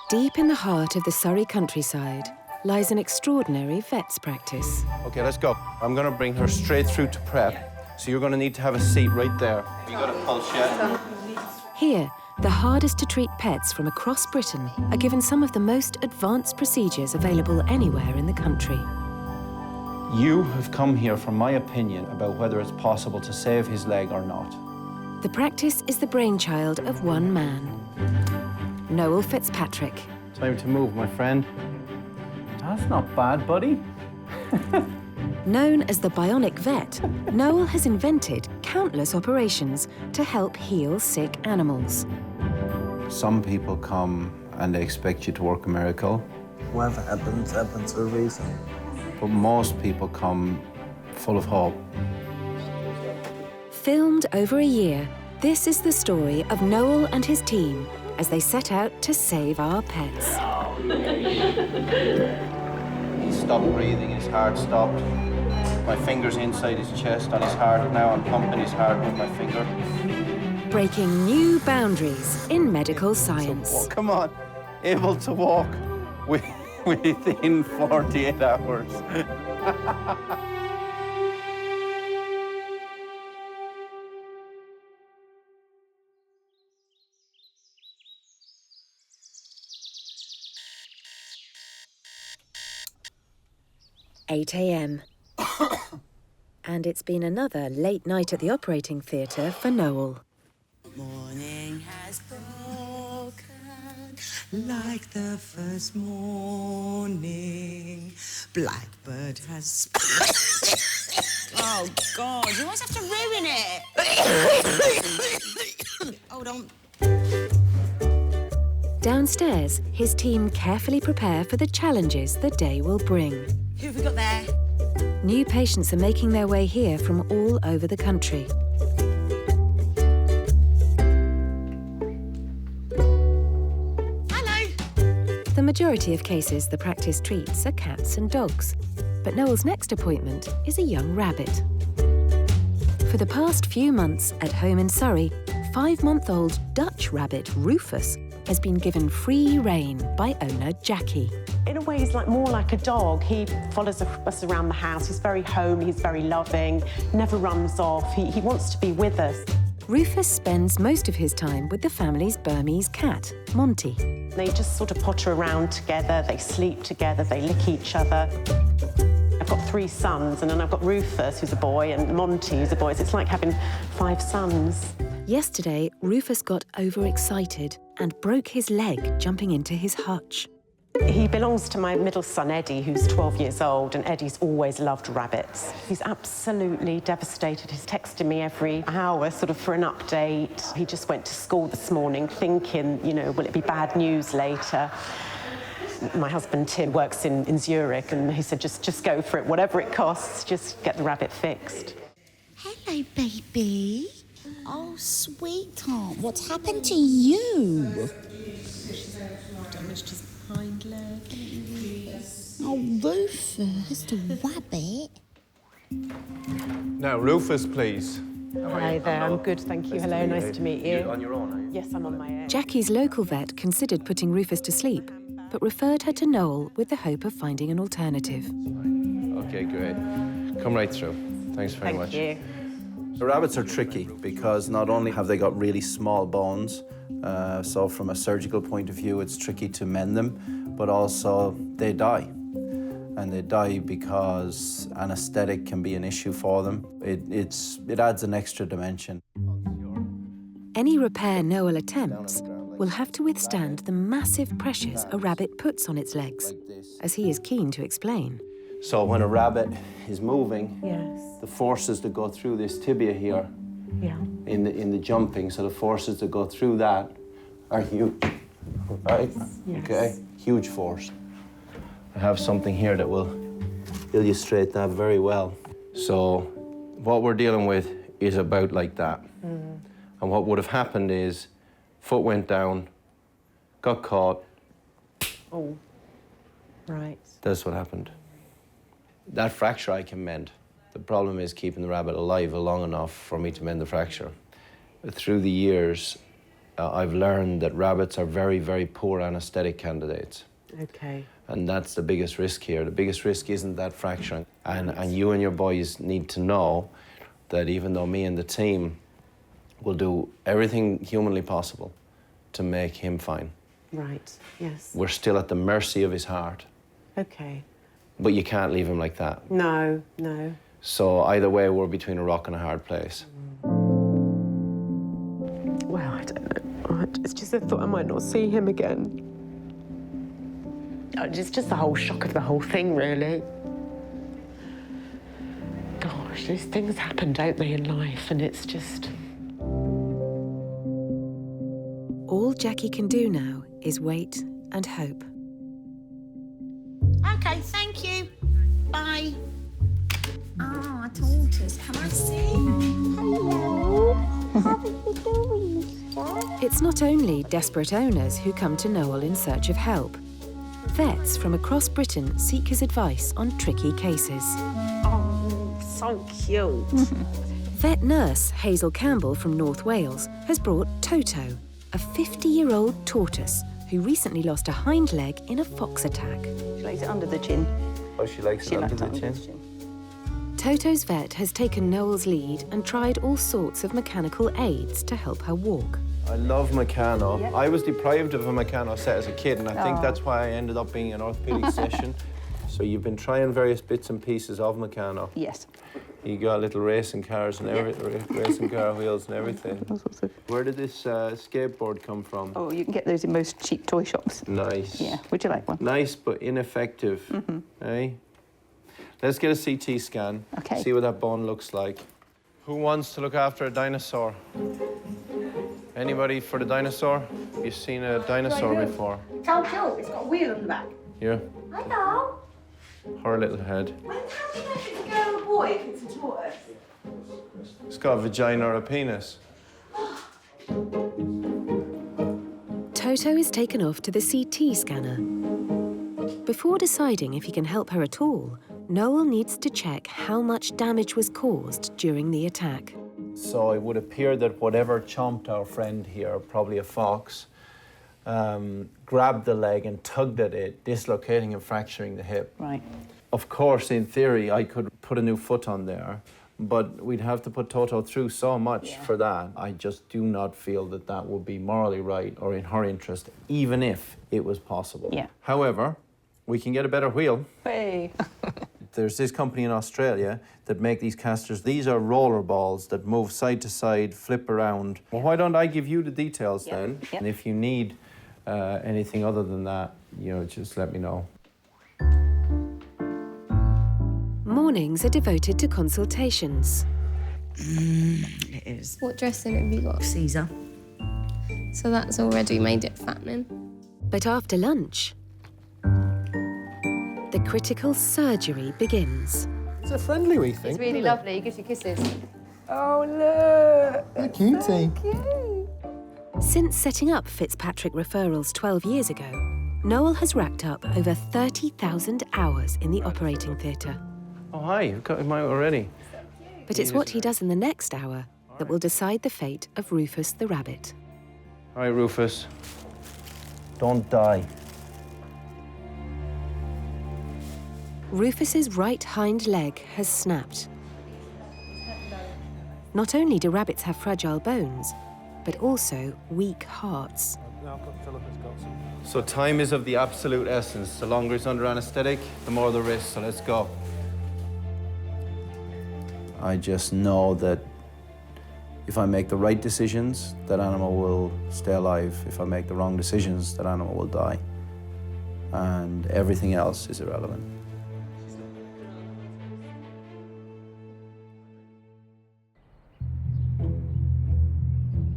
Deep in the heart of the Surrey countryside lies an extraordinary vet's practice. OK, let's go. I'm going to bring her straight through to prep, so you're going to need to have a seat right there. Have you got a pulse yet? Here, the hardest-to-treat pets from across Britain are given some of the most advanced procedures available anywhere in the country. You have come here for my opinion about whether it's possible to save his leg or not. The practice is the brainchild of one man, Noel Fitzpatrick. Time to move, my friend. That's not bad, buddy. Known as the Bionic vet, Noel has invented countless operations to help heal sick animals. Some people come and they expect you to work a miracle. Whatever happens, happens for a reason. But most people come full of hope. Filmed over a year, this is the story of Noel and his team as they set out to save our pets. He stopped breathing, his heart stopped. My finger's inside his chest on his heart now. I'm pumping his heart with my finger. Breaking new boundaries in medical science. Come on, able to walk within 48 hours. (8 a.m) And it's been another late night at the operating theatre for Noel. Morning has broken like the first morning. Blackbird has... Oh, God, you always have to ruin it. Hold on. Downstairs, his team carefully prepare for the challenges the day will bring. Who have we got there? New patients are making their way here from all over the country. Hello. The majority of cases the practice treats are cats and dogs, but Noel's next appointment is a young rabbit. For the past few months at home in Surrey, 5-month-old Dutch rabbit Rufus has been given free rein by owner Jackie. In a way, he's more like a dog. He follows us around the house. He's very homely, he's very loving, never runs off. He wants to be with us. Rufus spends most of his time with the family's Burmese cat, Monty. They just sort of potter around together, they sleep together, they lick each other. I've got 3 sons, and then I've got Rufus, who's a boy, and Monty, who's a boy. So it's like having 5 sons. Yesterday, Rufus got overexcited and broke his leg jumping into his hutch. He belongs to my middle son, Eddie, who's 12 years old, and Eddie's always loved rabbits. He's absolutely devastated. He's texting me every hour, sort of for an update. He just went to school this morning thinking, you know, will it be bad news later? My husband, Tim, works in Zurich, and he said, just go for it, whatever it costs, just get the rabbit fixed. Hello, baby. Oh, sweetheart, what's happened to you? Damaged his hind leg. Oh, Rufus, the rabbit. Now, Rufus, please. Hi there, I'm good, thank you. Hello, nice to meet you. You're on your own, are you? Yes, I'm on my own. Jackie's local vet considered putting Rufus to sleep, but referred her to Noel with the hope of finding an alternative. OK, great. Come right through. Thanks very much. Thank you. The rabbits are tricky because not only have they got really small bones, so from a surgical point of view, it's tricky to mend them, but also they die. And they die because anesthetic can be an issue for them. It adds an extra dimension. Any repair Noel attempts will have to withstand the massive pressures a rabbit puts on its legs, as he is keen to explain. So when a rabbit is moving, Yes. the forces that go through this tibia here Yeah. in the jumping, so the forces that go through that are huge, right? Yes. Okay, huge force. I have something here that will illustrate that very well. So what we're dealing with is about like that. And what would have happened is foot went down, got caught. Oh, right. That's what happened. That fracture I can mend. The problem is keeping the rabbit alive long enough for me to mend the fracture. Through the years, I've learned that rabbits are very, very poor anesthetic candidates. Okay. And that's the biggest risk here. The biggest risk isn't that fracture. And you and your boys need to know that even though me and the team will do everything humanly possible to make him fine. Right, yes. We're still at the mercy of his heart. Okay. But you can't leave him like that. No, no. So either way, we're between a rock and a hard place. Well, I don't know. It's just the thought I might not see him again. It's just the whole shock of the whole thing, really. Gosh, these things happen, don't they, in life? And it's just... All Jackie can do now is wait and hope. Okay, thank you. Bye. Ah, tortoise, can I see? Hello. How are you doing, mister? It's not only desperate owners who come to Noel in search of help. Vets from across Britain seek his advice on tricky cases. Oh, so cute. Vet nurse Hazel Campbell from North Wales has brought Toto, a 50-year-old tortoise who recently lost a hind leg in a fox attack. She likes it under the chin. Oh, she likes it under the chin? Toto's vet has taken Noel's lead and tried all sorts of mechanical aids to help her walk. I love Meccano. Yeah. I was deprived of a Meccano set as a kid, and I think that's why I ended up being an orthopaedic session. So you've been trying various bits and pieces of Meccano. Yes. You got little racing cars and racing car wheels and everything. Where did this skateboard come from? Oh, you can get those in most cheap toy shops. Nice. Yeah. Would you like one? Nice but ineffective. Eh? Let's get a CT scan. Okay. See what that bone looks like. Who wants to look after a dinosaur? Anybody for the dinosaur? Have you seen a dinosaur before? How cute. It's got a wheel on the back. Here, Hello. her little head. How do you know if it's a girl or a boy if it's a tortoise? It's got a vagina or a penis. Toto is taken off to the CT scanner. Before deciding if he can help her at all, Noel needs to check how much damage was caused during the attack. So it would appear that whatever chomped our friend here, probably a fox, grabbed the leg and tugged at it, dislocating and fracturing the hip. Right. Of course, in theory, I could put a new foot on there, but we'd have to put Toto through so much for that. I just do not feel that that would be morally right or in her interest, even if it was possible. Yeah. However, we can get a better wheel. Hey. There's this company in Australia that make these casters. These are roller balls that move side to side, flip around. Well, why don't I give you the details then? Yep. And if you need anything other than that, just let me know. Mornings are devoted to consultations. It is. What dressing have you got? Caesar. So that's already made it fattening. But after lunch, the critical surgery begins. It's a friendly wee thing. It's really lovely. He gives you kisses. Oh, look! A cutie. Since setting up Fitzpatrick referrals 12 years ago, Noel has racked up over 30,000 hours in the operating theatre. Oh, hi, you've got him out already. But it's what he does in the next hour that will decide the fate of Rufus the rabbit. All right, Rufus. Don't die. Rufus's right hind leg has snapped. Not only do rabbits have fragile bones, but also weak hearts. So time is of the absolute essence. The longer it's under anaesthetic, the more the risk, so let's go. I just know that if I make the right decisions, that animal will stay alive. If I make the wrong decisions, that animal will die. And everything else is irrelevant.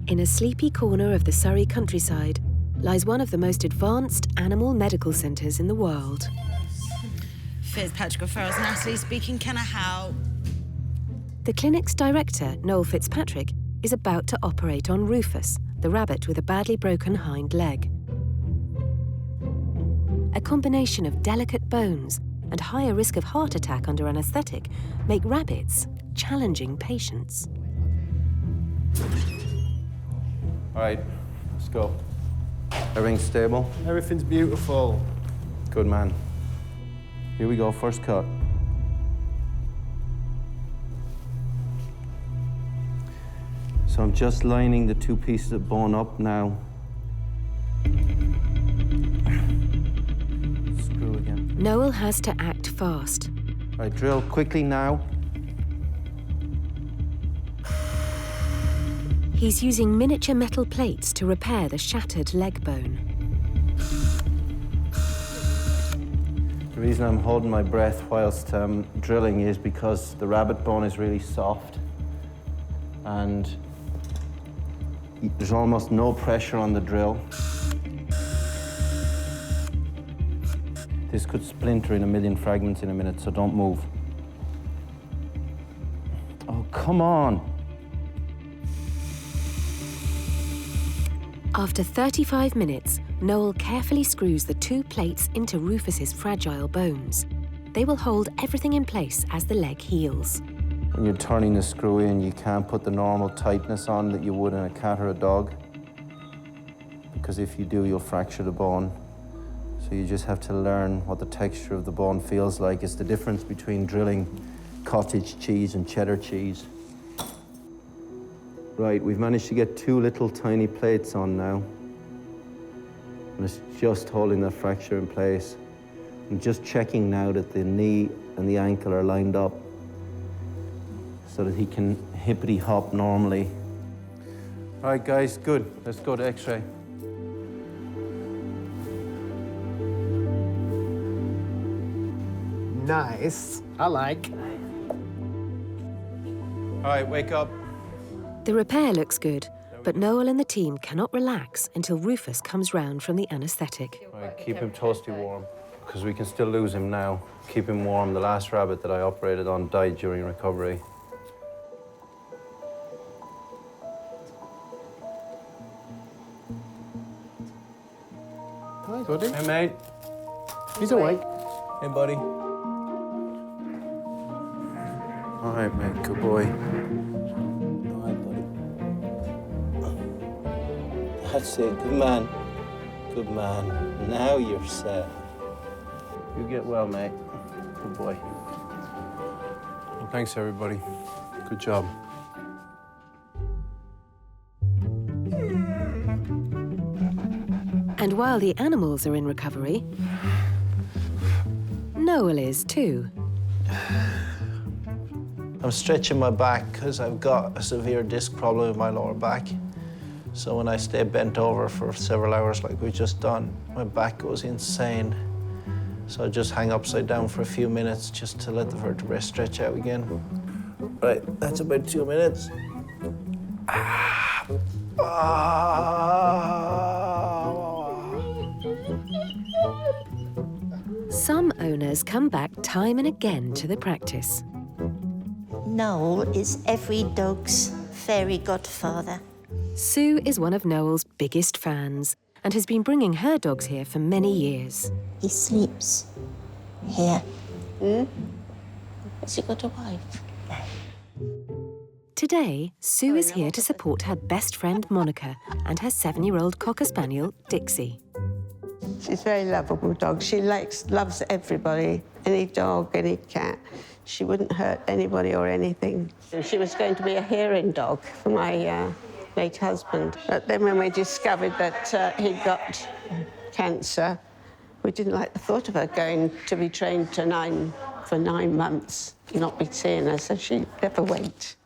In a sleepy corner of the Surrey countryside lies one of the most advanced animal medical centres in the world. Fitzpatrick referrals, Natalie speaking. Can I help? The clinic's director, Noel Fitzpatrick, is about to operate on Rufus, the rabbit with a badly broken hind leg. A combination of delicate bones and higher risk of heart attack under anaesthetic make rabbits challenging patients. All right, Go. Everything's stable? Everything's beautiful. Good man. Here we go, first cut. So I'm just lining the two pieces of bone up now. Screw again. Noel has to act fast. Right, drill quickly now. He's using miniature metal plates to repair the shattered leg bone. The reason I'm holding my breath whilst drilling is because the rabbit bone is really soft and there's almost no pressure on the drill. This could splinter in a million fragments in a minute, so don't move. Oh, come on. After 35 minutes, Noel carefully screws the two plates into Rufus's fragile bones. They will hold everything in place as the leg heals. When you're turning the screw in, you can't put the normal tightness on that you would in a cat or a dog, because if you do, you'll fracture the bone. So you just have to learn what the texture of the bone feels like. It's the difference between drilling cottage cheese and cheddar cheese. Right, we've managed to get two little tiny plates on now. And it's just holding that fracture in place. I'm just checking now that the knee and the ankle are lined up so that he can hippity hop normally. All right, guys, good. Let's go to X-ray. Nice. I like. All right, wake up. The repair looks good, but Noel and the team cannot relax until Rufus comes round from the anaesthetic. All right, keep him toasty warm, because we can still lose him now. Keep him warm. The last rabbit that I operated on died during recovery. Hi, buddy. Hey, mate. He's awake. Hey, buddy. All right, mate. Good boy. All right, buddy. That's it. Good man. Good man. Now you're set. You get well, mate. Good boy. Well, thanks, everybody. Good job. And while the animals are in recovery, Noel is too. I'm stretching my back because I've got a severe disc problem in my lower back. So when I stay bent over for several hours like we've just done, my back goes insane. So I just hang upside down for a few minutes just to let the vertebrae stretch out again. Right, that's about 2 minutes. Some owners come back time and again to the practice. Noel is every dog's fairy godfather. Sue is one of Noel's biggest fans and has been bringing her dogs here for many years. He sleeps here. Has he got a wife? Today, Sue is here to support her best friend Monica and her 7-year-old Cocker Spaniel, Dixie. She's a very lovable dog. She loves everybody, any dog, any cat. She wouldn't hurt anybody or anything. She was going to be a hearing dog for my late husband. But then when we discovered that he'd got cancer, we didn't like the thought of her going to be trained to for 9 months, not be seeing her, so she never went.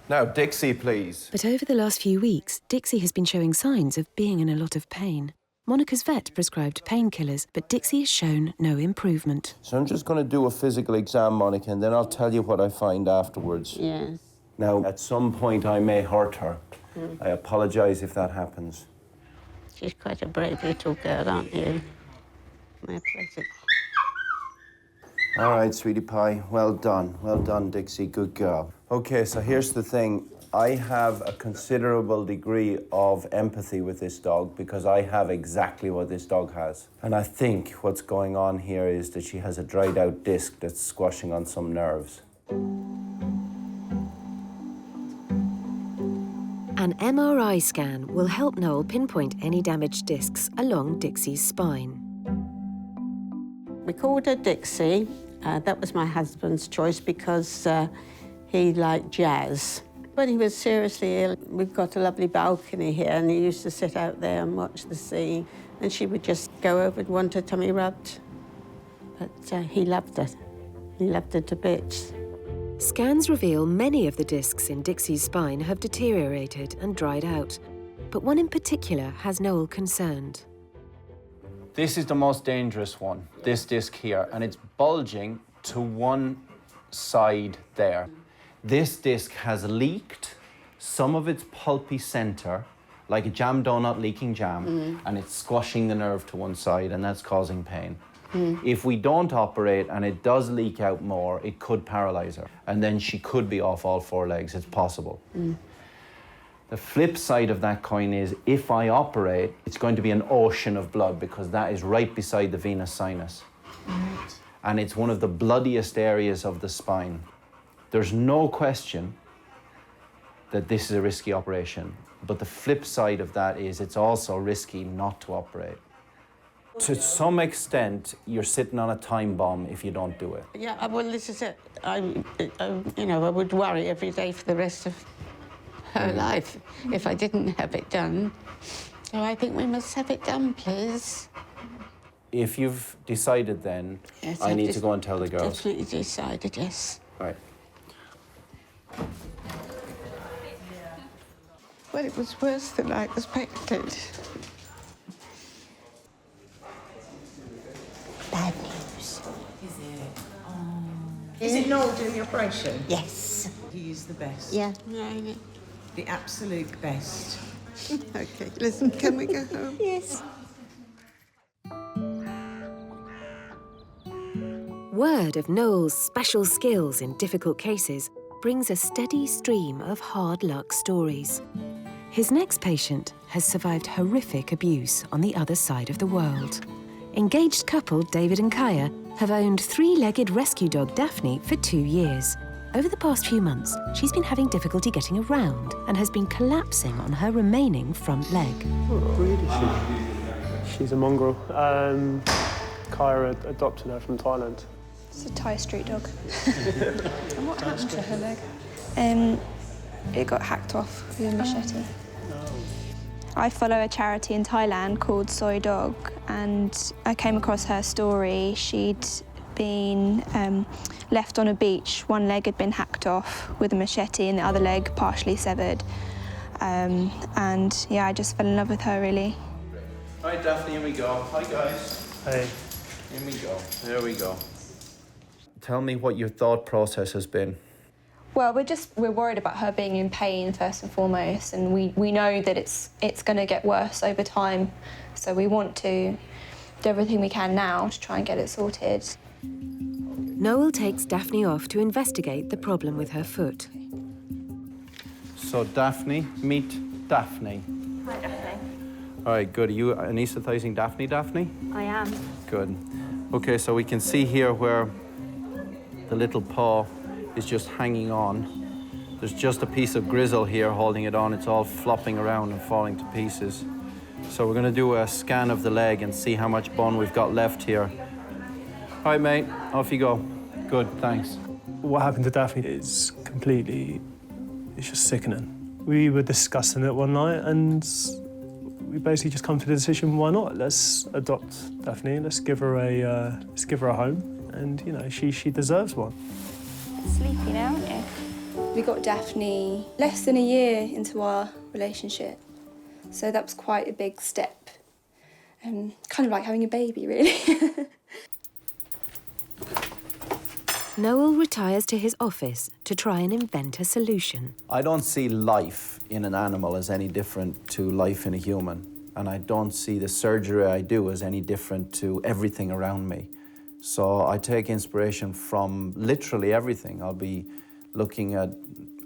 Now, Dixie, please. But over the last few weeks, Dixie has been showing signs of being in a lot of pain. Monica's vet prescribed painkillers, but Dixie has shown no improvement. So I'm just going to do a physical exam, Monica, and then I'll tell you what I find afterwards. Yes. Now, at some point, I may hurt her. I apologise if that happens. She's quite a brave little girl, aren't you? My pleasure. All right, sweetie pie. Well done. Well done, Dixie. Good girl. Okay, so here's the thing. I have a considerable degree of empathy with this dog because I have exactly what this dog has. And I think what's going on here is that she has a dried out disc that's squashing on some nerves. An MRI scan will help Noel pinpoint any damaged discs along Dixie's spine. We called her Dixie. That was my husband's choice because he liked jazz. When he was seriously ill, we've got a lovely balcony here, and he used to sit out there and watch the sea, and she would just go over and want her tummy rubbed. But he loved it. He loved it to bits. Scans reveal many of the discs in Dixie's spine have deteriorated and dried out, but one in particular has Noel concerned. This is the most dangerous one, this disc here, and it's bulging to one side there. This disc has leaked some of its pulpy center, like a jam donut leaking jam, and it's squashing the nerve to one side, and that's causing pain. If we don't operate and it does leak out more, it could paralyze her, and then she could be off all four legs. It's possible. The flip side of that coin is, if I operate, it's going to be an ocean of blood because that is right beside the venous sinus. And it's one of the bloodiest areas of the spine. There's no question that this is a risky operation, but the flip side of that is it's also risky not to operate. To some extent, you're sitting on a time bomb if you don't do it. Yeah, well, this is it. I would worry every day for the rest of her life if I didn't have it done. So I think we must have it done, please. If you've decided then, Yes, I need to go and tell the girls. Definitely decided, yes. Right. Well, it was worse than I expected. Bad news. Is it? Oh. Is it Noel doing the operation? Yes. He is the best. Yeah. The absolute best. Okay, listen, can we go home? Yes. Word of Noel's special skills in difficult cases brings a steady stream of hard luck stories. His next patient has survived horrific abuse on the other side of the world. Engaged couple David and Kaya have owned three-legged rescue dog Daphne for 2 years. Over the past few months, she's been having difficulty getting around and has been collapsing on her remaining front leg. What breed is she? She's a mongrel. Kaya adopted her from Thailand. It's a Thai street dog. And what happened to her leg? It got hacked off with a machete. I follow a charity in Thailand called Soy Dog, and I came across her story. She'd been left on a beach. One leg had been hacked off with a machete and the other leg partially severed. And yeah, I just fell in love with her, really. All right, Daphne, here we go. Hi, guys. Hey. Here we go. There we go. Tell me what your thought process has been. Well, we're worried about her being in pain first and foremost, and we know that it's going to get worse over time. So we want to do everything we can now to try and get it sorted. Noel takes Daphne off to investigate the problem with her foot. So, Daphne, meet Daphne. Hi, Daphne. All right, good. Are you anaesthetising Daphne? I am. Good. Okay, so we can see here where the little paw is just hanging on. There's just a piece of grizzle here holding it on. It's all flopping around and falling to pieces. So we're going to do a scan of the leg and see how much bone we've got left here. All right, mate, off you go. Good, thanks. What happened to Daphne is it's just sickening. We were discussing it one night and we basically just come to the decision, why not? Let's adopt Daphne, let's give her a home, and you know, she deserves one. Sleepy now, aren't you? We got Daphne less than a year into our relationship, so that was quite a big step. Kind of like having a baby, really. Noel retires to his office to try and invent a solution. I don't see life in an animal as any different to life in a human, and I don't see the surgery I do as any different to everything around me. So I take inspiration from literally everything. I'll be looking at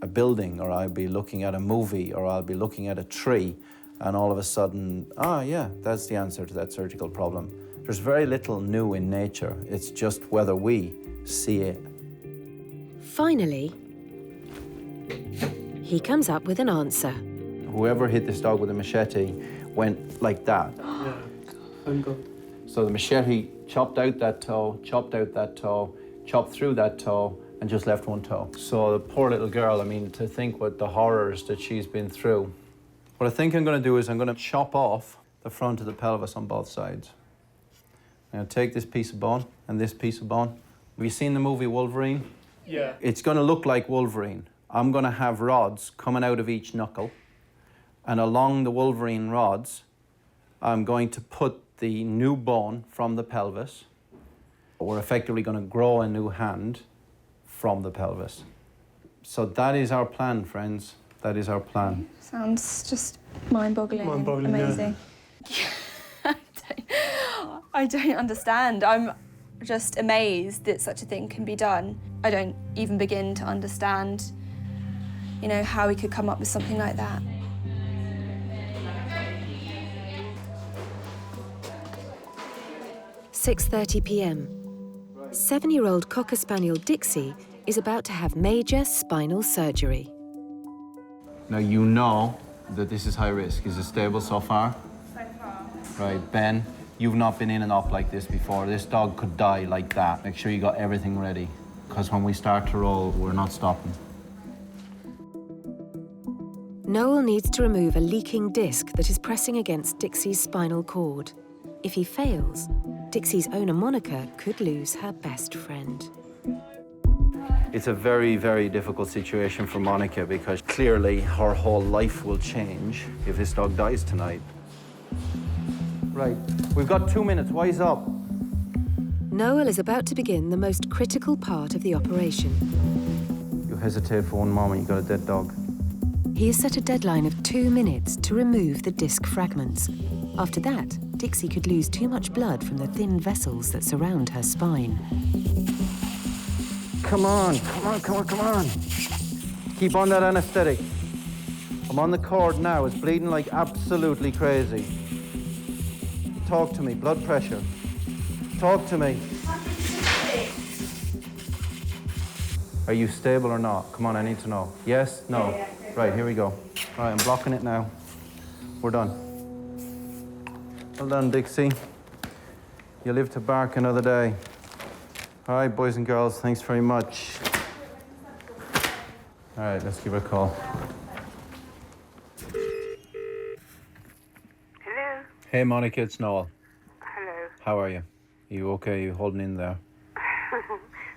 a building, or I'll be looking at a movie, or I'll be looking at a tree, and all of a sudden, yeah, that's the answer to that surgical problem. There's very little new in nature. It's just whether we see it. Finally, he comes up with an answer. Whoever hit this dog with a machete went like that. So the machete chopped out that toe, chopped out that toe, chopped through that toe, and just left one toe. So the poor little girl, I mean, to think what the horrors that she's been through. What I think I'm going to do is I'm going to chop off the front of the pelvis on both sides. I'm going to take this piece of bone and this piece of bone. Have you seen the movie Wolverine? Yeah. It's going to look like Wolverine. I'm going to have rods coming out of each knuckle, and along the Wolverine rods, I'm going to put the new bone from the pelvis. We're effectively going to grow a new hand from the pelvis. So that is our plan, friends. That is our plan. Sounds just mind-boggling. Mind-boggling, amazing. Yeah. I don't understand. I'm just amazed that such a thing can be done. I don't even begin to understand, you know, how we could come up with something like that. "6:30 p.m. 7-year-old Cocker Spaniel Dixie is about to have major spinal surgery. Now you know that this is high risk. Is it stable so far? So far. Right, Ben, you've not been in and up like this before. This dog could die like that. Make sure you got everything ready, because when we start to roll, we're not stopping. Noel needs to remove a leaking disc that is pressing against Dixie's spinal cord. If he fails, Dixie's owner Monica could lose her best friend. It's a very, very difficult situation for Monica, because clearly her whole life will change if this dog dies tonight. Right, we've got 2 minutes. Wise up. Noel is about to begin the most critical part of the operation. You hesitate for one moment, you got a dead dog. He has set a deadline of 2 minutes to remove the disc fragments. After that, Dixie could lose too much blood from the thin vessels that surround her spine. Come on, come on, come on, come on. Keep on that anesthetic. I'm on the cord now. It's bleeding like absolutely crazy. Talk to me, blood pressure. Talk to me. Are you stable or not? Come on, I need to know. Yes? No? Yeah. Right, here we go. All right, I'm blocking it now. We're done. Well done, Dixie. You live to bark another day. All right, boys and girls, thanks very much. All right, let's give her a call. Hello? Hey, Monica, it's Noel. Hello. How are you? You okay? You holding in there?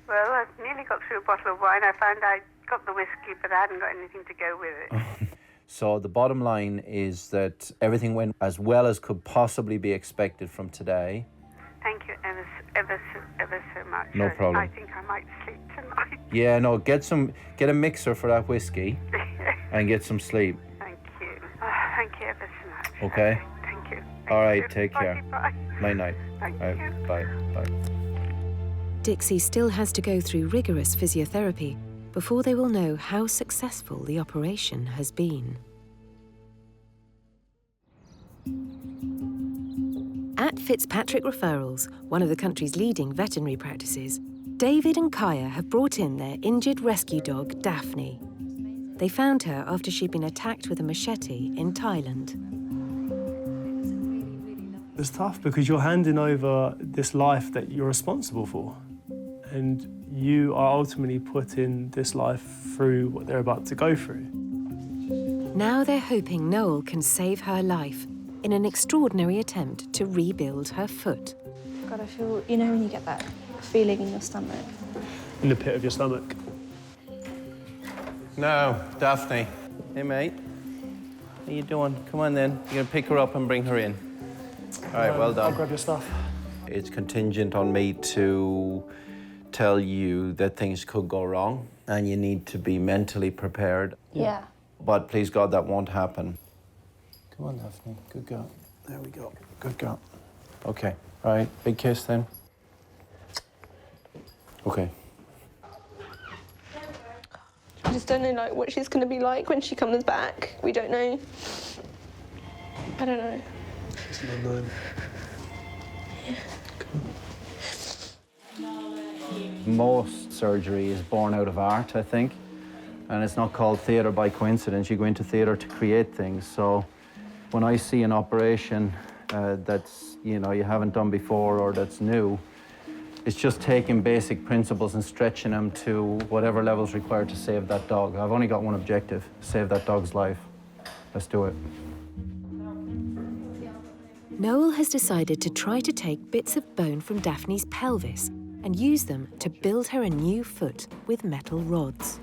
Well, I've nearly got through a bottle of wine. I found I got the whiskey, but I hadn't got anything to go with it. So the bottom line is that everything went as well as could possibly be expected from today. Thank you ever so much. No problem. I think I might sleep tonight. Yeah, no, get a mixer for that whiskey and get some sleep. Thank you. Thank you ever so much. Okay? Thank you. All right, take care. Bye. Night-night. Thank All right, you. bye. Bye. Dixie still has to go through rigorous physiotherapy before they will know how successful the operation has been. At Fitzpatrick Referrals, one of the country's leading veterinary practices, David and Kaya have brought in their injured rescue dog, Daphne. They found her after she'd been attacked with a machete in Thailand. It's tough because you're handing over this life that you're responsible for. And you are ultimately putting this life through what they're about to go through. Now they're hoping Noel can save her life in an extraordinary attempt to rebuild her foot. God, I feel, you know when you get that feeling in your stomach? In the pit of your stomach. Now, Daphne. Hey, mate. How you doing? Come on, then. You're gonna pick her up and bring her in. All right, well done. I'll grab your stuff. It's contingent on me to tell you that things could go wrong and you need to be mentally prepared. Yeah. But please God, that won't happen. Come on, Daphne. Good girl. There we go. Good girl. Okay. All right. Big kiss then. Okay. I just don't know like what she's going to be like when she comes back. We don't know. I don't know. It's not known. Most surgery is born out of art, I think. And it's not called theatre by coincidence. You go into theatre to create things. So when I see an operation that's, you know, you haven't done before or that's new, it's just taking basic principles and stretching them to whatever level's required to save that dog. I've only got one objective: save that dog's life. Let's do it. Noel has decided to try to take bits of bone from Daphne's pelvis and use them to build her a new foot with metal rods.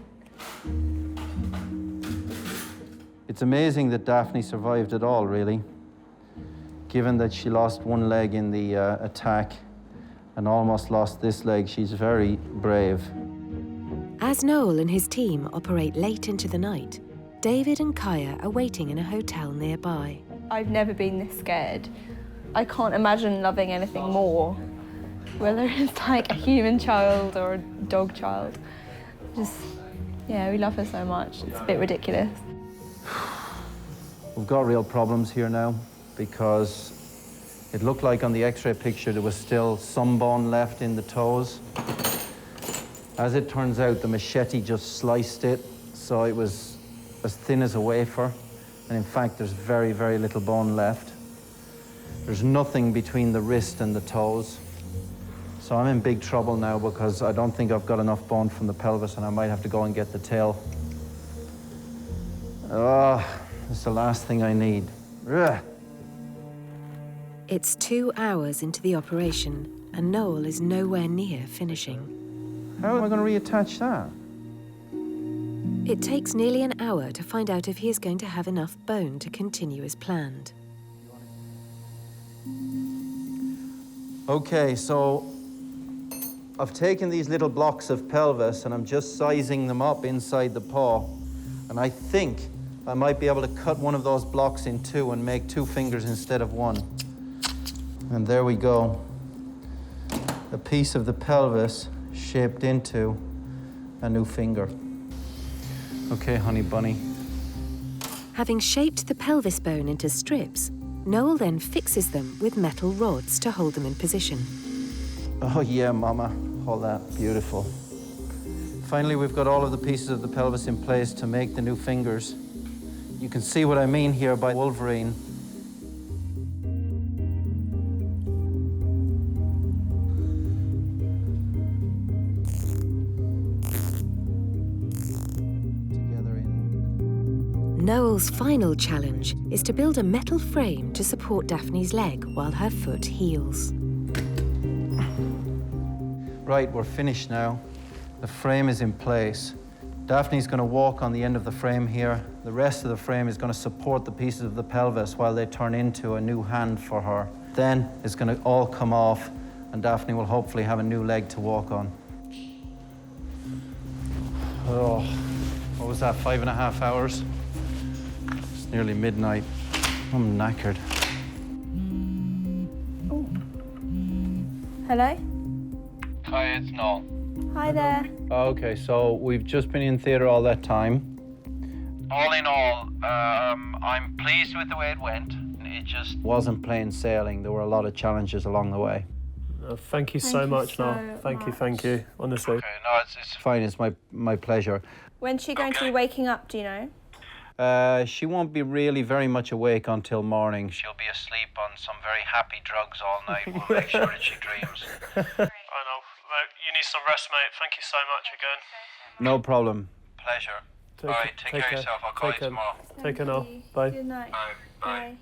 It's amazing that Daphne survived it all, really, given that she lost one leg in the attack and almost lost this leg. She's very brave. As Noel and his team operate late into the night, David and Kaya are waiting in a hotel nearby. I've never been this scared. I can't imagine loving anything more, whether it's like a human child or a dog child. Just, yeah, we love her so much. It's a bit ridiculous. We've got real problems here now because it looked like on the X-ray picture there was still some bone left in the toes. As it turns out, the machete just sliced it, so it was as thin as a wafer. And in fact, there's very, very little bone left. There's nothing between the wrist and the toes. So I'm in big trouble now because I don't think I've got enough bone from the pelvis, and I might have to go and get the tail. It's the last thing I need. Ugh. It's 2 hours into the operation, and Noel is nowhere near finishing. How am I going to reattach that? It takes nearly an hour to find out if he is going to have enough bone to continue as planned. Okay, so I've taken these little blocks of pelvis and I'm just sizing them up inside the paw. And I think I might be able to cut one of those blocks in two and make 2 fingers instead of 1. And there we go. A piece of the pelvis shaped into a new finger. Okay, honey bunny. Having shaped the pelvis bone into strips, Noel then fixes them with metal rods to hold them in position. Oh yeah, mama. Hold that. Beautiful. Finally, we've got all of the pieces of the pelvis in place to make the new fingers. You can see what I mean here by Wolverine. Noel's final challenge is to build a metal frame to support Daphne's leg while her foot heals. Right, we're finished now. The frame is in place. Daphne's going to walk on the end of the frame here. The rest of the frame is going to support the pieces of the pelvis while they turn into a new hand for her. Then it's going to all come off, and Daphne will hopefully have a new leg to walk on. Oh, what was that, 5.5 hours? It's nearly midnight. I'm knackered. Oh. Hello? Hi, it's Noel. Hi there. Okay, so we've just been in theatre all that time. All in all, I'm pleased with the way it went. It just wasn't plain sailing. There were a lot of challenges along the way. Thank you so much, Noel. Thank you, honestly. Okay, no, it's fine. It's my pleasure. When's she going to be waking up, do you know? She won't be really very much awake until morning. She'll be asleep on some very happy drugs all night. We'll make sure that she dreams. I know. You need some rest, mate. Thank you so much again. No problem. Pleasure. All right, take care of yourself. I'll call you care. tomorrow. Take care now. Bye. Good night. Bye.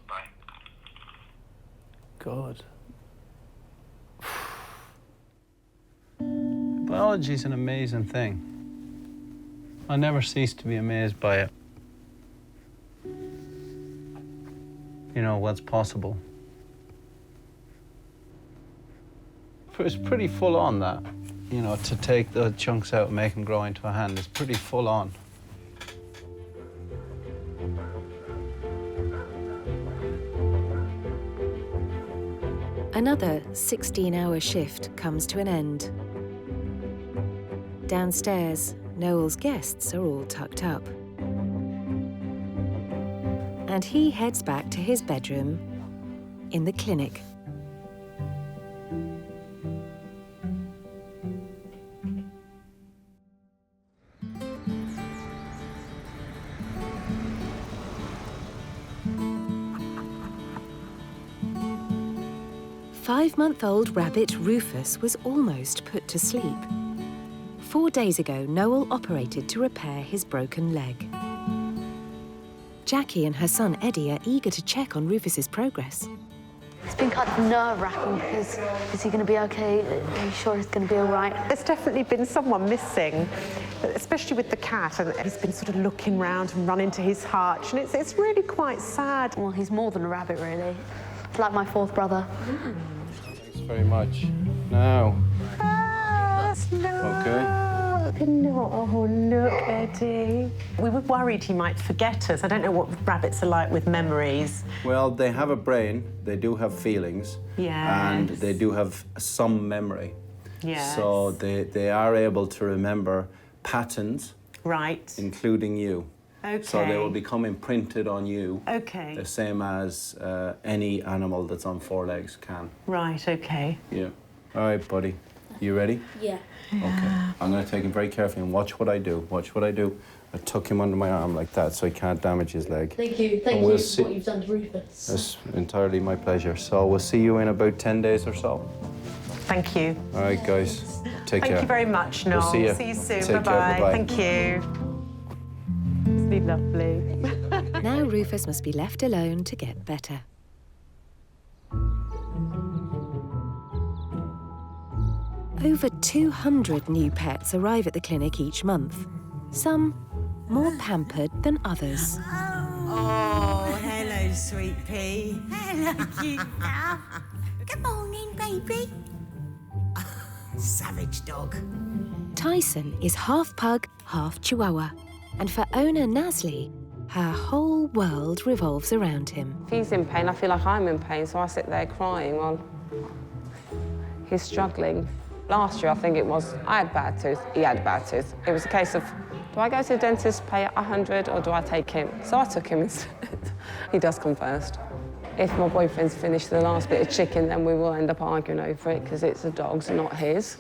God. Biology's an amazing thing. I never cease to be amazed by it. You know, what's possible. It's pretty full on, that. You know, to take the chunks out and make them grow into a hand, it's pretty full on. Another 16-hour shift comes to an end. Downstairs, Noel's guests are all tucked up. And he heads back to his bedroom in the clinic. 5-month-old rabbit Rufus was almost put to sleep. 4 days ago, Noel operated to repair his broken leg. Jackie and her son Eddie are eager to check on Rufus's progress. It's been kind of nerve-wracking because is he going to be okay? Are you sure he's going to be all right? There's definitely been someone missing, especially with the cat, and he's been sort of looking round and running to his hutch, and it's really quite sad. Well, he's more than a rabbit, really. It's like my fourth brother. Thanks very much. Now. Okay. No, oh, look, Eddie. We were worried he might forget us. I don't know what rabbits are like with memories. Well, they have a brain, they do have feelings, and they do have some memory. Yes. So they are able to remember patterns, right, including you. Okay. So they will become imprinted on you, okay, the same as any animal that's on 4 legs can. Right, okay. Yeah. All right, buddy. You ready? Yeah. Okay. I'm going to take him very carefully and watch what I do. Watch what I do. I tuck him under my arm like that so he can't damage his leg. Thank you. Thank you for what you've done to Rufus. It's entirely my pleasure. So we'll see you in about 10 days or so. Thank you. All right, guys. Take care. Thank you very much, Noel. We'll see you. See you soon. Take Bye-bye. care. Bye-bye. Thank you. It's been lovely. Now Rufus must be left alone to get better. Over 200 new pets arrive at the clinic each month. Some more pampered than others. Oh, hello, sweet pea. Hello, cute love. Good morning, baby. Savage dog. Tyson is half pug, half chihuahua. And for owner Nasli, her whole world revolves around him. If he's in pain, I feel like I'm in pain, so I sit there crying while he's struggling. Last year, I think it was, I had bad tooth, he had a bad tooth. It was a case of, do I go to the dentist, pay 100, or do I take him? So I took him instead. He does come first. If my boyfriend's finished the last bit of chicken, then we will end up arguing over it, because it's the dog's, not his.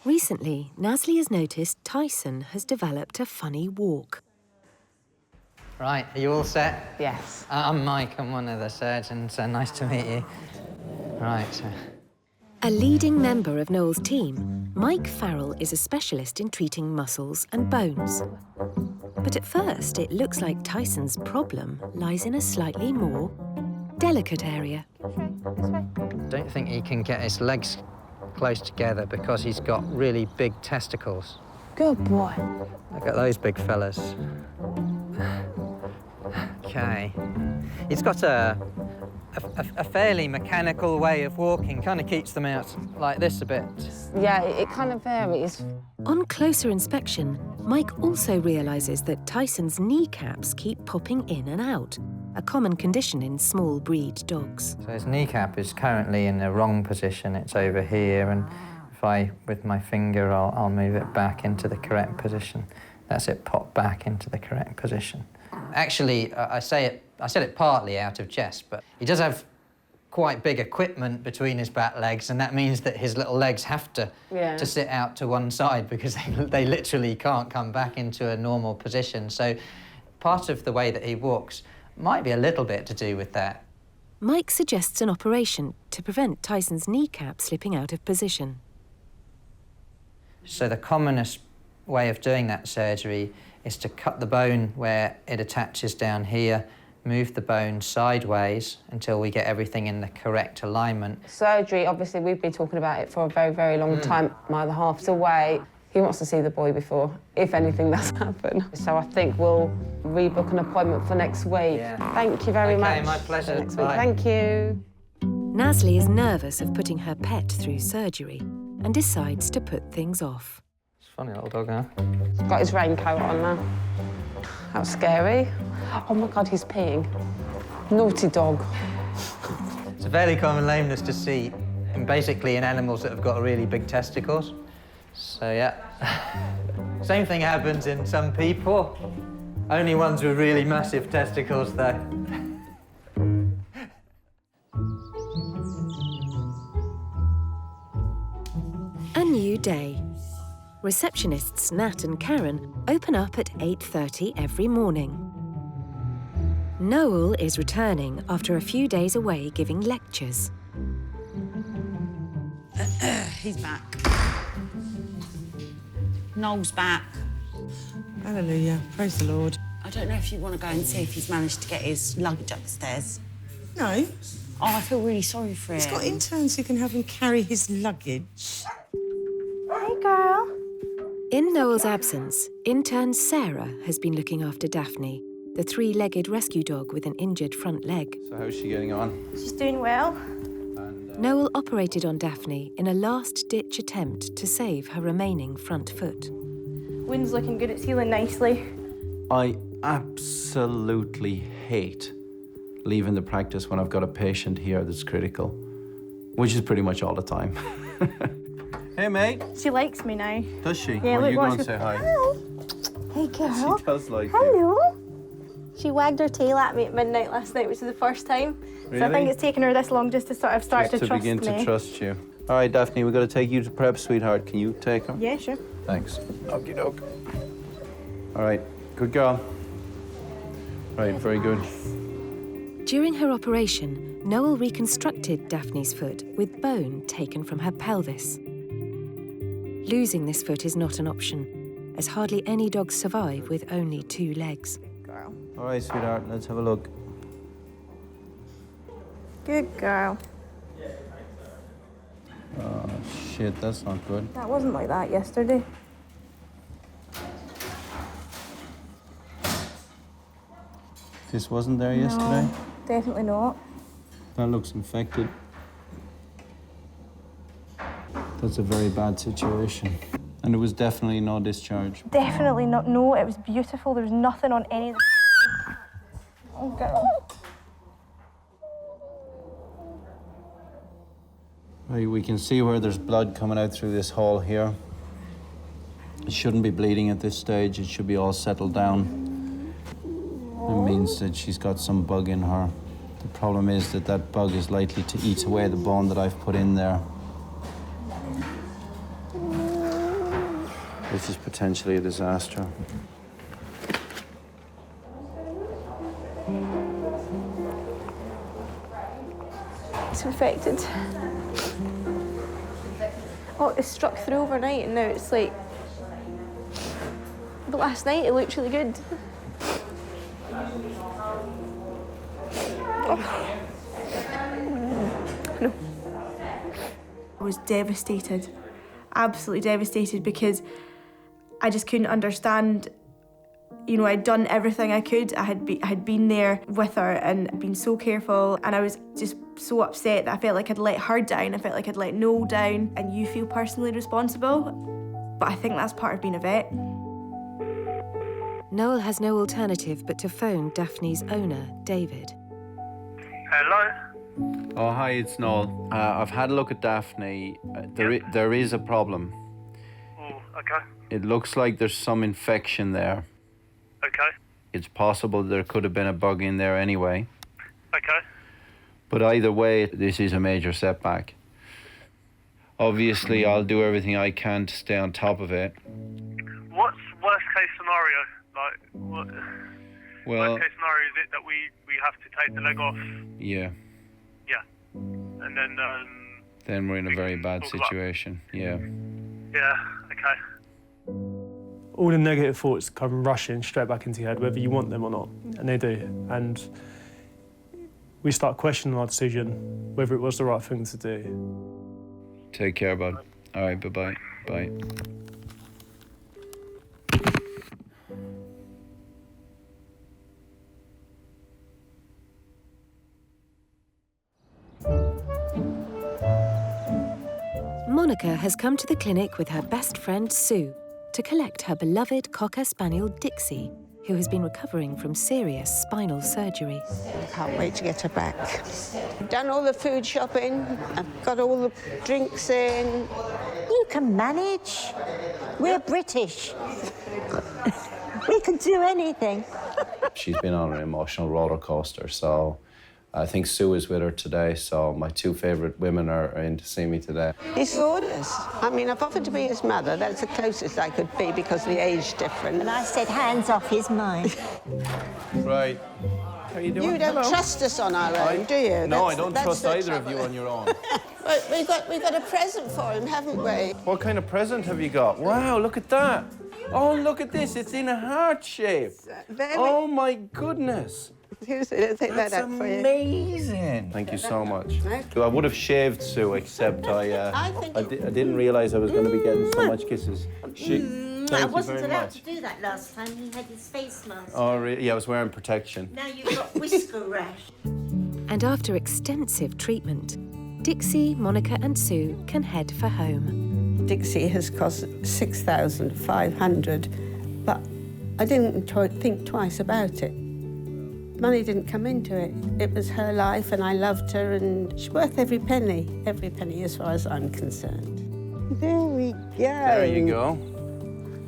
Recently, Nasli has noticed Tyson has developed a funny walk. Right, are you all set? Yes. I'm Mike, I'm one of the surgeons, nice to meet you. Right. A leading member of Noel's team, Mike Farrell is a specialist in treating muscles and bones. But at first, it looks like Tyson's problem lies in a slightly more delicate area. Don't think he can get his legs close together because he's got really big testicles. Good boy. Look at those big fellas. Okay. He's got a fairly mechanical way of walking, kind of keeps them out like this a bit. Yeah, it kind of varies. On closer inspection, Mike also realises that Tyson's kneecaps keep popping in and out, a common condition in small breed dogs. So his kneecap is currently in the wrong position. It's over here, and if I, with my finger, I'll move it back into the correct position. That's it, pop back into the correct position. Actually, I said it partly out of jest, but he does have quite big equipment between his back legs, and that means that his little legs have to sit out to one side because they literally can't come back into a normal position. So part of the way that he walks might be a little bit to do with that. Mike suggests an operation to prevent Tyson's kneecap slipping out of position. So the commonest way of doing that surgery is to cut the bone where it attaches down here, move the bone sideways until we get everything in the correct alignment. Surgery, obviously, we've been talking about it for a very, very long time. My other half's away. He wants to see the boy before, if anything does happen. So I think we'll rebook an appointment for next week. Yeah. Thank you very much. Okay, my pleasure. Next week. Thank you. Nasli is nervous of putting her pet through surgery and decides to put things off. It's a funny little dog, huh? He's got his raincoat on now. That's scary. Oh my God, he's peeing. Naughty dog. It's a fairly common lameness to see, basically in animals that have got really big testicles. So yeah, same thing happens in some people. Only ones with really massive testicles, though. A new day. Receptionists Nat and Karen open up at 8:30 every morning. Noel is returning after a few days away giving lectures. He's back. Noel's back. Hallelujah. Praise the Lord. I don't know if you want to go and see if he's managed to get his luggage upstairs. No. Oh, I feel really sorry for him. He's got interns who can have him carry his luggage. Hey, girl. In Noel's absence, intern Sarah has been looking after Daphne, the three-legged rescue dog with an injured front leg. So how's she getting on? She's doing well. Noel operated on Daphne in a last-ditch attempt to save her remaining front foot. Wound's looking good. It's healing nicely. I absolutely hate leaving the practice when I've got a patient here that's critical, which is pretty much all the time. Hey, mate. She likes me now. Does she? Yeah, Well, you look, go watch and say hi. Hi. Hey, girl. She does like you. Hello. She wagged her tail at me at midnight last night, which is the first time. So I think Really? it's taken her this long just to sort of start Just to trust begin me. to trust you. All right, Daphne, we've got to take you to prep, sweetheart. Can you take her? Yeah, sure. Thanks. Okie doke. All right, good girl. Right, very good. During her operation, Noel reconstructed Daphne's foot with bone taken from her pelvis. Losing this foot is not an option, as hardly any dogs survive with only 2 legs. Girl. All right, sweetheart, let's have a look. Good girl. Oh, shit, that's not good. That wasn't like that yesterday. This wasn't there yesterday? No, definitely not. That looks infected. That's a very bad situation. And it was definitely no discharge. Definitely not. No, it was beautiful. There was nothing on any of the... Oh, girl. Right, we can see where there's blood coming out through this hole here. It shouldn't be bleeding at this stage. It should be all settled down. It means that she's got some bug in her. The problem is that that bug is likely to eat away the bone that I've put in there. This is potentially a disaster. It's infected. Oh, it struck through overnight and now it's like... But last night it looked really good. Oh. No. I was devastated, absolutely devastated, because I just couldn't understand. You know, I'd done everything I could. I had been there with her and been so careful, and I was just so upset that I felt like I'd let her down. I felt like I'd let Noel down, and you feel personally responsible. But I think that's part of being a vet. Noel has no alternative but to phone Daphne's owner, David. Hello? Oh, hi, it's Noel. I've had a look at Daphne. There is a problem. Oh, okay. It looks like there's some infection there. Okay. It's possible there could have been a bug in there anyway. Okay. But either way, this is a major setback. Obviously, I'll do everything I can to stay on top of it. What's worst case scenario? Like, what? Well, Worst case scenario is it that we have to take the leg off? yeah. Yeah. And Then we're in a very bad talk about- situation. Yeah. yeah, okay. All the negative thoughts come rushing straight back into your head, whether you want them or not, and they do. And we start questioning our decision, whether it was the right thing to do. Take care, bud. All right, bye-bye. Bye. Monica has come to the clinic with her best friend Sue to collect her beloved Cocker Spaniel Dixie, who has been recovering from serious spinal surgery. I can't wait to get her back. I've done all the food shopping, I've got all the drinks in. You can manage. We're British. We can do anything. She's been on an emotional roller coaster, so I think Sue is with her today, so my 2 favourite women are in to see me today. He's gorgeous. I mean, I've offered to be his mother. That's the closest I could be because of the age difference. And I said, hands off, he's mine. Right. How you doing? You don't trust us on our own, do you? No, I don't trust either of you on your own. But we've got a present for him, haven't we? What kind of present have you got? Wow, look at that. Oh, look at this. It's in a heart shape. Oh, my goodness. Take that out for you. Amazing. Thank you so much. I would have shaved Sue, except I didn't realise I was going to be getting so much kisses. I wasn't allowed to do that last time. He had his face mask. Oh, really? Yeah, I was wearing protection. Now you've got whisker rash. And after extensive treatment, Dixie, Monica and Sue can head for home. Dixie has cost $6,500, but I didn't think twice about it. Money didn't come into it. It was her life and I loved her and she's worth every penny as far as I'm concerned. There we go. There you go.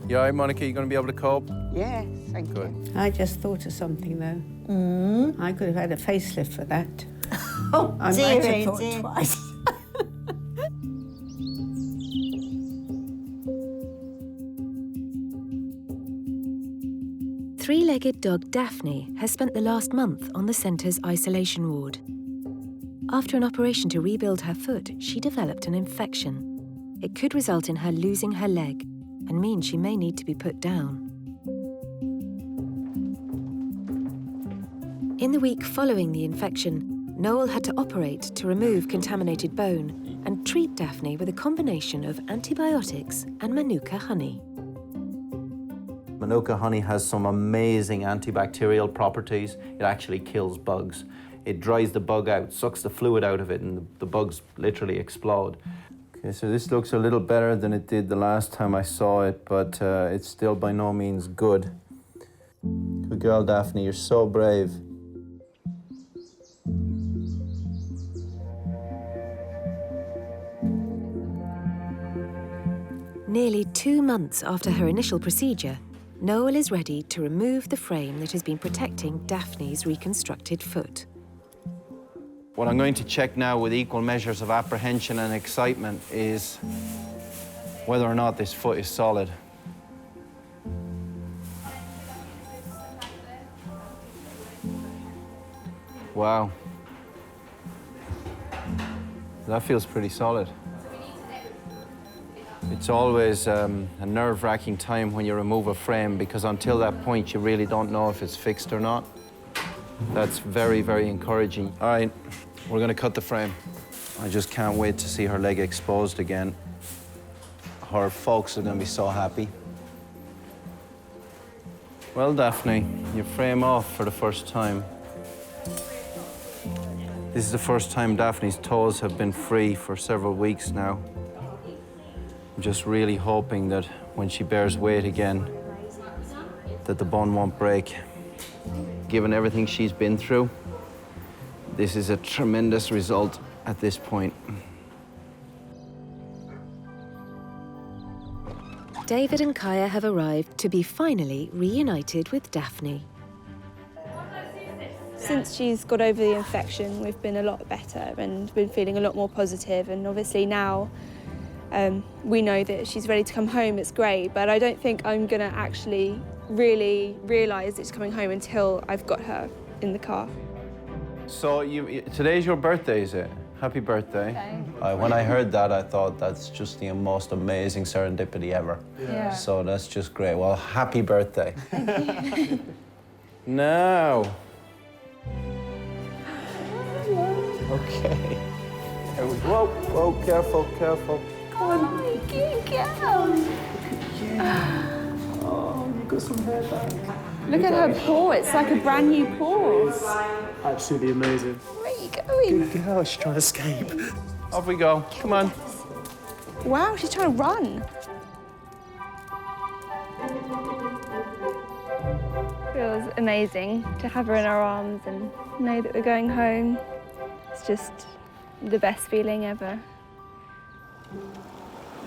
You all right, Monica? You going to be able to cope? Yes, thank Good. you. I just thought of something, though. I could have had a facelift for that. Oh, I dear, might have thought dear. twice. Three-legged dog Daphne has spent the last month on the centre's isolation ward. After an operation to rebuild her foot, she developed an infection. It could result in her losing her leg and mean she may need to be put down. In the week following the infection, Noel had to operate to remove contaminated bone and treat Daphne with a combination of antibiotics and Manuka honey. Manuka honey has some amazing antibacterial properties. It actually kills bugs. It dries the bug out, sucks the fluid out of it, and the bugs literally explode. Okay, so this looks a little better than it did the last time I saw it, but it's still by no means good. Good girl, Daphne, you're so brave. Nearly 2 months after her initial procedure, Noel is ready to remove the frame that has been protecting Daphne's reconstructed foot. What I'm going to check now with equal measures of apprehension and excitement is whether or not this foot is solid. Wow. That feels pretty solid. It's always a nerve-wracking time when you remove a frame because until that point you really don't know if it's fixed or not. That's very, very encouraging. All right, we're going to cut the frame. I just can't wait to see her leg exposed again. Her folks are going to be so happy. Well, Daphne, you frame off for the first time. This is the first time Daphne's toes have been free for several weeks now. I'm just really hoping that when she bears weight again, that the bone won't break. Given everything she's been through, this is a tremendous result at this point. David and Kaya have arrived to be finally reunited with Daphne. Since she's got over the infection, we've been a lot better and been feeling a lot more positive, and obviously now we know that she's ready to come home. It's great, but I don't think I'm going to actually really realise that she's coming home until I've got her in the car. So today's your birthday, is it? Happy birthday. When I heard that, I thought that's just the most amazing serendipity ever. Yeah. So that's just great. Well, happy birthday. Thank you. Now. Okay. There we go. Whoa, careful, careful. Come on, good girl. Oh, you've got some hair back. Look at her paw, it's like a brand new paw. Absolutely amazing. Where are you going? Good girl, she's trying to escape. Off we go. Come on. Wow, she's trying to run. Feels amazing to have her in our arms and know that we're going home. It's just the best feeling ever.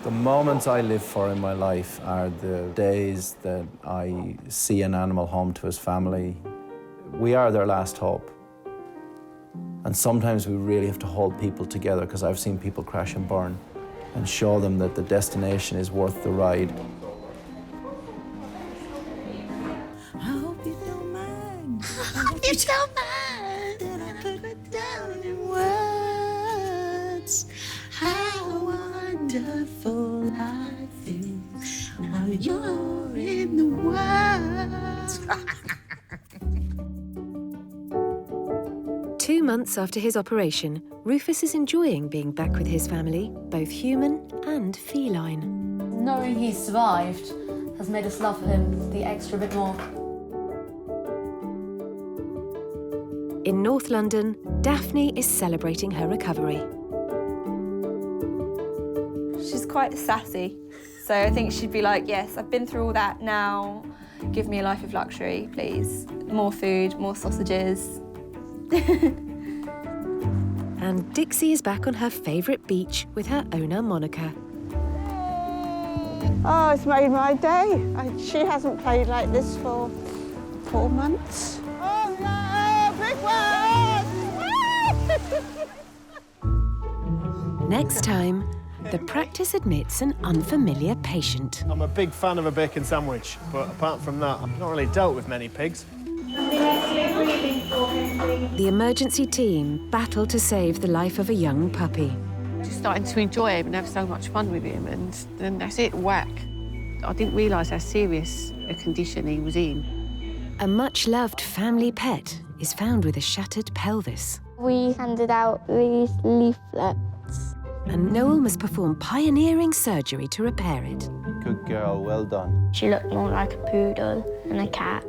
The moments I live for in my life are the days that I see an animal home to his family. We are their last hope. And sometimes we really have to hold people together because I've seen people crash and burn and show them that the destination is worth the ride. I hope you don't mind. I hope you don't mind. words. How wonderful life is while you're in the world. 2 months after his operation, Rufus is enjoying being back with his family, both human and feline. Knowing he's survived has made us love him the extra bit more. In North London, Daphne is celebrating her recovery. She's quite sassy, so I think she'd be like, yes, I've been through all that now. Give me a life of luxury, please. More food, more sausages. And Dixie is back on her favourite beach with her owner, Monica. Oh, it's made my day. She hasn't played like this for 4 months. Oh, no, big one! Next time, the practice admits an unfamiliar patient. I'm a big fan of a bacon sandwich, but apart from that, I've not really dealt with many pigs. The emergency team battle to save the life of a young puppy. Just starting to enjoy him and have so much fun with him, and then that's it, whack. I didn't realise how serious a condition he was in. A much-loved family pet is found with a shattered pelvis. We handed out these leaflets. And Noel must perform pioneering surgery to repair it. Good girl, well done. She looked more like a poodle than a cat.